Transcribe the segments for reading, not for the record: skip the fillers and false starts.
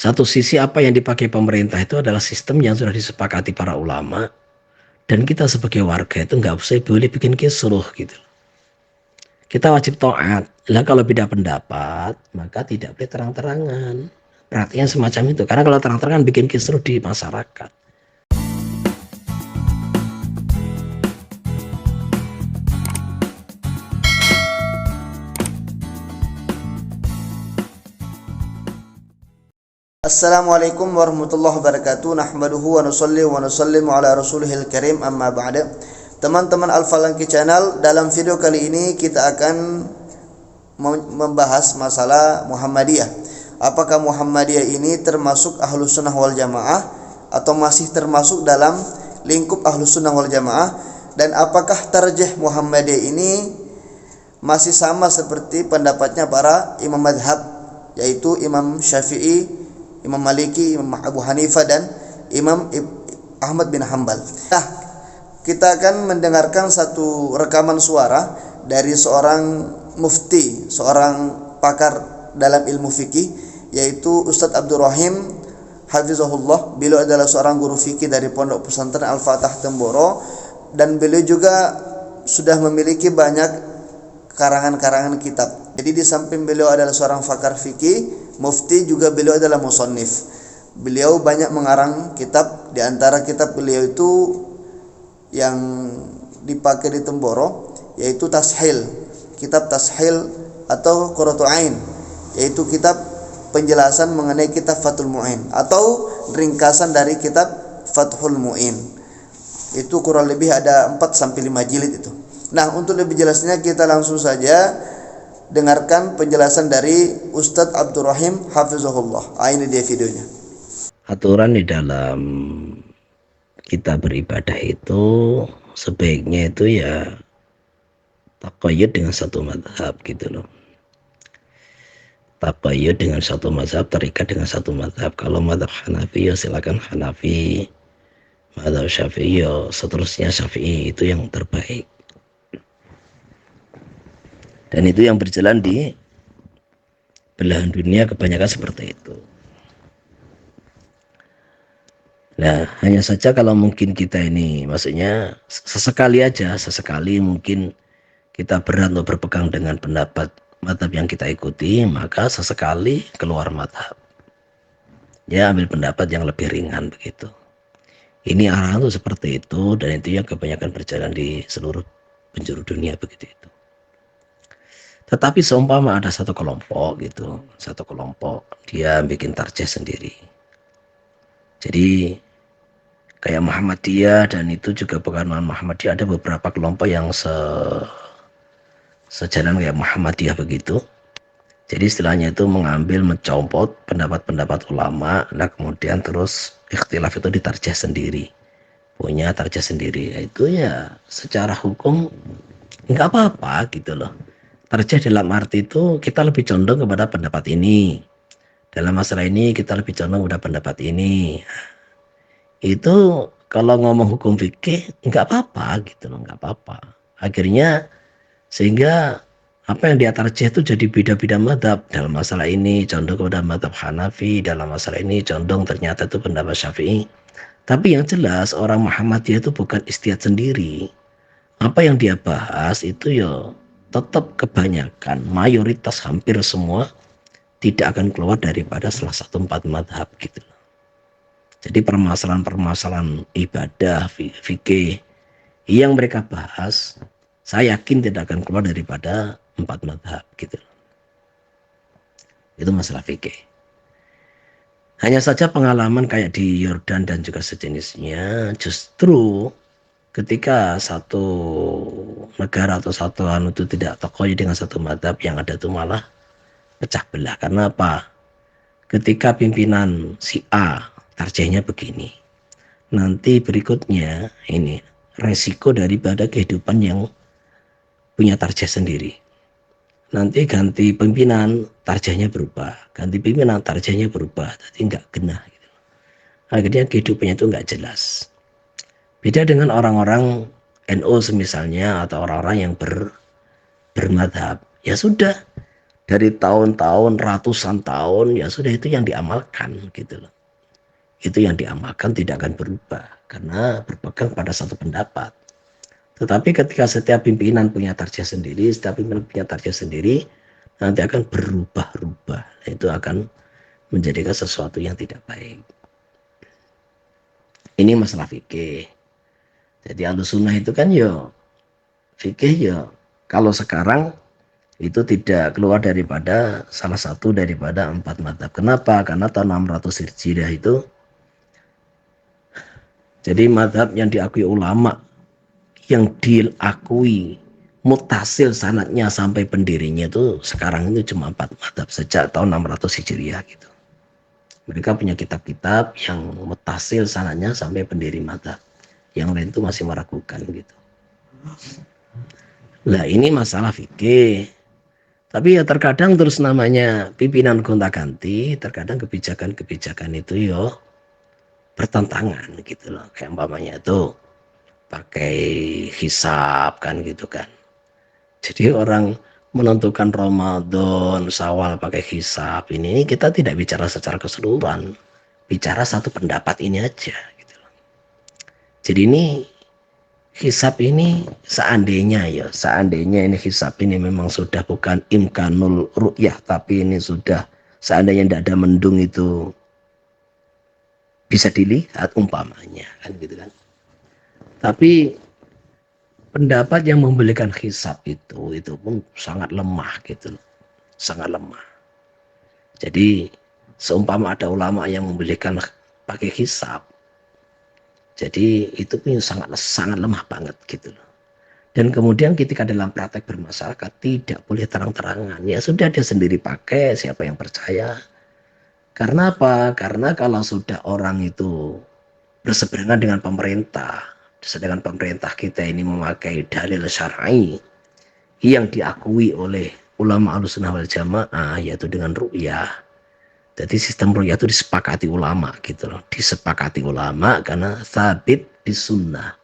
Satu sisi apa yang dipakai pemerintah itu adalah sistem yang sudah disepakati para ulama, dan kita sebagai warga itu nggak usah boleh bikin kisruh gitu. Kita wajib taat. Lah kalau beda pendapat, maka tidak boleh terang-terangan. Perhatian semacam itu. Karena kalau terang-terangan bikin kisruh di masyarakat. Assalamualaikum warahmatullahi wabarakatuh. Nahmaduhu wa nusalli wa nusallimu ala rasulihil karim, amma ba'da. Teman-teman Al-Falanki Channel, dalam video kali ini kita akan membahas masalah Muhammadiyah. Apakah Muhammadiyah ini termasuk Ahlus Sunnah wal Jamaah atau masih termasuk dalam lingkup Ahlus Sunnah wal Jamaah, dan apakah tarjih Muhammadiyah ini masih sama seperti pendapatnya para imam madhab, yaitu Imam Syafi'i, Imam Maliki, Imam Abu Hanifah, dan Imam Ahmad bin Hanbal. Nah, kita akan mendengarkan satu rekaman suara dari seorang mufti, seorang pakar dalam ilmu fikih, yaitu Ustadz Abdul Rahim Hafizahullah. Beliau adalah seorang guru fikih dari Pondok Pesantren Al-Fatah Temboro, dan beliau juga sudah memiliki banyak karangan-karangan kitab. Jadi di samping beliau adalah seorang pakar fikih, mufti, juga beliau adalah musannif. Beliau banyak mengarang kitab. Di antara kitab beliau itu yang dipakai di Temboro yaitu Tashil, kitab Tashil atau Qurratul Ain, yaitu kitab penjelasan mengenai kitab Fathul Mu'in atau ringkasan dari kitab Fathul Mu'in. Itu kurang lebih ada 4 sampai 5 jilid itu. Nah, untuk lebih jelasnya kita langsung saja dengarkan penjelasan dari Ustadz Abdul Rahim Hafizahullah. Ini dia videonya. Aturan di dalam kita beribadah itu sebaiknya itu ya taqayyud dengan satu mazhab gitu loh. Taqayyud dengan satu mazhab, terikat dengan satu mazhab. Kalau mazhab Hanafi ya silakan Hanafi, mazhab Syafi'i ya seterusnya Syafi'i, itu yang terbaik. Dan itu yang berjalan di belahan dunia kebanyakan seperti itu. Nah, hanya saja kalau mungkin kita ini, maksudnya sesekali aja, sesekali mungkin kita berat untuk berpegang dengan pendapat mazhab yang kita ikuti, maka sesekali keluar mazhab. Ya, ambil pendapat yang lebih ringan begitu. Ini arahan tuh seperti itu, dan itu yang kebanyakan berjalan di seluruh penjuru dunia begitu itu. Tetapi seumpama ada satu kelompok gitu, satu kelompok dia bikin tarjih sendiri. Jadi kayak Muhammadiyah, dan itu juga bukan Muhammadiyah, ada beberapa kelompok yang sejalan kayak Muhammadiyah begitu. Jadi istilahnya itu mengambil, mencopot pendapat-pendapat ulama, nah kemudian terus ikhtilaf itu ditarjih sendiri, punya tarjih sendiri. Itu ya secara hukum nggak apa-apa gitu loh. Tarjih dalam arti itu kita lebih condong kepada pendapat ini, dalam masalah ini kita lebih condong kepada pendapat ini. Itu kalau ngomong hukum fikih nggak apa-apa gitu loh, nggak apa-apa. Akhirnya sehingga apa yang dia tarjih itu jadi beda-beda mazhab. Dalam masalah ini condong kepada mazhab Hanafi, dalam masalah ini condong ternyata itu pendapat Syafi'i. Tapi yang jelas orang Muhammadiyah itu bukan ijtihad sendiri. Apa yang dia bahas itu ya tetap kebanyakan, mayoritas hampir semua tidak akan keluar daripada salah satu 4 mazhab gitu. Jadi permasalahan-permasalahan ibadah, fikih yang mereka bahas, saya yakin tidak akan keluar daripada 4 mazhab gitu. Itu masalah fikih. Hanya saja pengalaman kayak di Yordan dan juga sejenisnya, justru ketika satu negara atau satu anu itu tidak taqayyud dengan satu mazhab, yang ada itu malah pecah belah. Karena apa? Ketika pimpinan si A tarjihnya begini, nanti berikutnya ini resiko daripada kehidupan yang punya tarjih sendiri. Nanti ganti pimpinan, tarjihnya berubah, ganti pimpinan, tarjihnya berubah, jadi nggak genah gitu. Akhirnya kehidupannya itu nggak jelas. Beda dengan orang-orang NU misalnya, atau orang-orang yang bermadhab, ya sudah, dari tahun-tahun, ratusan tahun, ya sudah itu yang diamalkan gitu loh. Itu yang diamalkan tidak akan berubah karena berpegang pada satu pendapat. Tetapi ketika setiap pimpinan punya tarjah sendiri, setiap pimpinan punya tarjah sendiri, nanti akan berubah-ubah. Itu akan menjadikan sesuatu yang tidak baik. Ini masalah fikih. Jadi Ahlussunnah itu kan ya fikih ya kalau sekarang itu tidak keluar daripada salah satu daripada 4 mazhab. Kenapa? Karena tahun 600 Hijriah itu jadi mazhab yang diakui ulama, yang diakui mutasil sanadnya sampai pendirinya itu sekarang itu cuma 4 mazhab sejak tahun 600 Hijriah gitu. Mereka punya kitab-kitab yang mutasil sanadnya sampai pendiri mazhab. Yang lain itu masih meragukan gitu. Lah ini masalah fikih. Tapi ya terkadang terus namanya pimpinan gonta-ganti, terkadang kebijakan-kebijakan itu yo bertentangan gitu loh. Kayak umpamanya itu pakai hisab kan gitu kan. Jadi orang menentukan Ramadan, Syawal pakai hisab ini kita tidak bicara secara keseluruhan. Bicara satu pendapat ini aja gitu loh. Jadi ini hisab ini seandainya ini hisab ini memang sudah bukan imkanul ru'yah, tapi ini sudah seandainya tidak ada mendung itu bisa dilihat umpamanya kan gitu kan. Tapi pendapat yang membelikan hisab itu pun sangat lemah gitu, sangat lemah. Jadi seumpama ada ulama yang membelikan pakai hisab, jadi itu pun sangat sangat lemah banget gitu loh. Dan kemudian ketika dalam praktek bermasyarakat tidak boleh terang-terangan. Ya sudah dia sendiri pakai, siapa yang percaya. Karena apa? Karena kalau sudah orang itu berseberangan dengan pemerintah, sedangkan pemerintah kita ini memakai dalil syar'i yang diakui oleh ulama Ahlussunnah wal Jamaah, yaitu dengan ru'yah. Jadi sistem ru'yah itu disepakati ulama gitu loh. Disepakati ulama karena sabit di sunnah.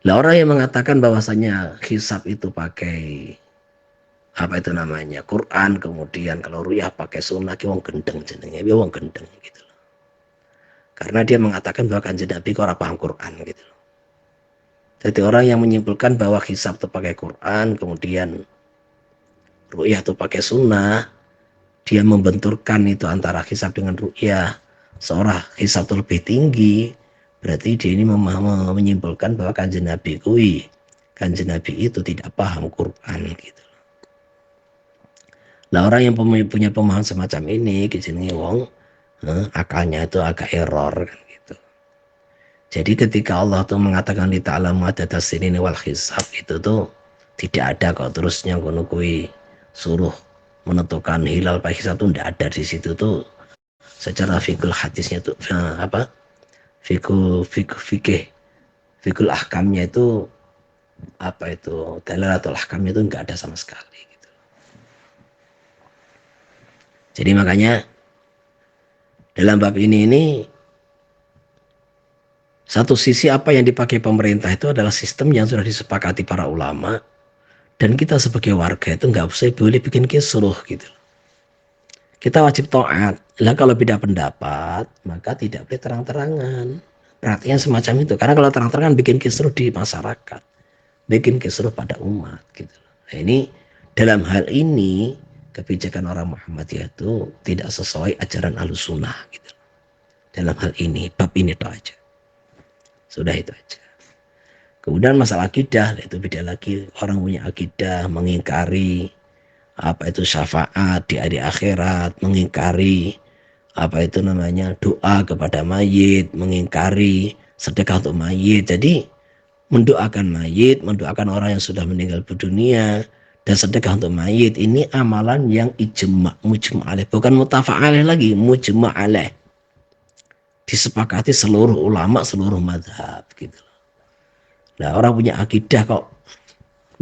Lah orang yang mengatakan bahwasanya hisab itu pakai apa itu namanya Quran, kemudian kalau ruyah pakai sunnah, ki wong gendeng jenenge, wong gendeng gitu loh. Karena dia mengatakan bahwa kanjeng Nabi kok ora paham Quran gitu loh. Jadi orang yang menyimpulkan bahwa hisab itu pakai Quran, kemudian ruyah itu pakai sunnah, dia membenturkan itu antara hisab dengan ruyah. Seorang hisab itu lebih tinggi, berarti dia ini menyimpulkan bahwa kanjeng Nabi itu tidak paham Quran gitu. Nah orang yang punya pemahaman semacam ini kisini wong akalnya itu agak error kan gitu. Jadi ketika Allah tuh mengatakan di ta'lamu adada sinin wal hisab itu tuh tidak ada kok terusnya kono kuwi suruh menentukan hilal pakai hisab tuh tidak ada di situ tuh. Secara fikul hadisnya tuh apa? Fikul ahkamnya itu apa itu dalalatul ahkamnya itu enggak ada sama sekali gitu. Jadi makanya dalam bab ini satu sisi apa yang dipakai pemerintah itu adalah sistem yang sudah disepakati para ulama, dan kita sebagai warga itu nggak usah boleh bikin kisruh gitu. Kita wajib taat. Lah kalau beda pendapat maka tidak boleh terang-terangan. Perhatian semacam itu. Karena kalau terang-terangan bikin kisruh di masyarakat, bikin kisruh pada umat gitu. Nah, ini dalam hal ini kebijakan orang Muhammadiyah itu tidak sesuai ajaran Ahlussunnah gitu. Dalam hal ini bab ini itu aja. Sudah itu aja. Kemudian masalah akidah itu beda lagi. Orang punya akidah mengingkari apa itu syafaat di hari akhirat, mengingkari apa itu namanya doa kepada mayit, mengingkari sedekah untuk mayit. Jadi mendoakan mayit, mendoakan orang yang sudah meninggal dunia, dan sedekah untuk mayit ini amalan yang ijma, mujma' alaih, bukan mutafaq alaih lagi, mujma' alaih. Disepakati seluruh ulama, seluruh madhab gitu. Nah orang punya akidah kok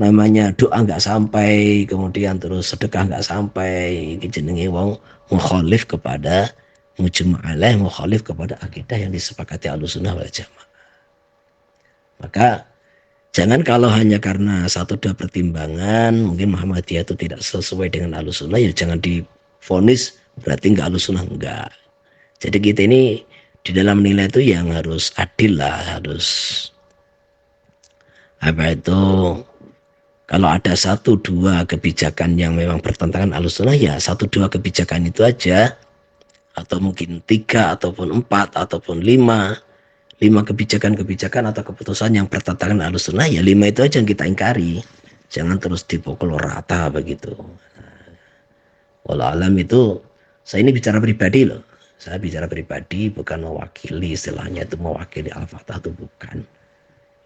namanya doa nggak sampai, kemudian terus sedekah nggak sampai, jenenge wong mukhalif kepada mujma' alaih, mukhalif kepada akidah yang disepakati Ahlussunnah wal Jamaah. Maka Jangan kalau hanya karena satu dua pertimbangan mungkin Muhammadiyah itu tidak sesuai dengan Ahlussunnah, ya jangan divonis berarti nggak Ahlussunnah, enggak. Jadi kita ini di dalam nilai itu yang harus adil lah, harus apa itu, kalau ada satu dua kebijakan yang memang bertentangan Ahlussunnah, ya satu dua kebijakan itu aja, atau mungkin tiga ataupun empat ataupun lima kebijakan-kebijakan atau keputusan yang bertentangan Ahlussunnah, ya lima itu aja yang kita ingkari, jangan terus dipukul rata begitu. Walau alam itu, saya ini bicara pribadi loh, saya bicara pribadi bukan mewakili, istilahnya itu mewakili Al-Fatah, itu bukan.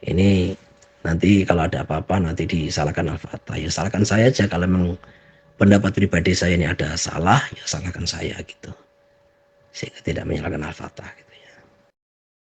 Ini nanti kalau ada apa-apa nanti disalahkan Al-Fatah, ya salahkan saya aja. Kalau memang pendapat pribadi saya ini ada salah, ya salahkan saya gitu, sehingga tidak menyalahkan Al-Fatah gitu.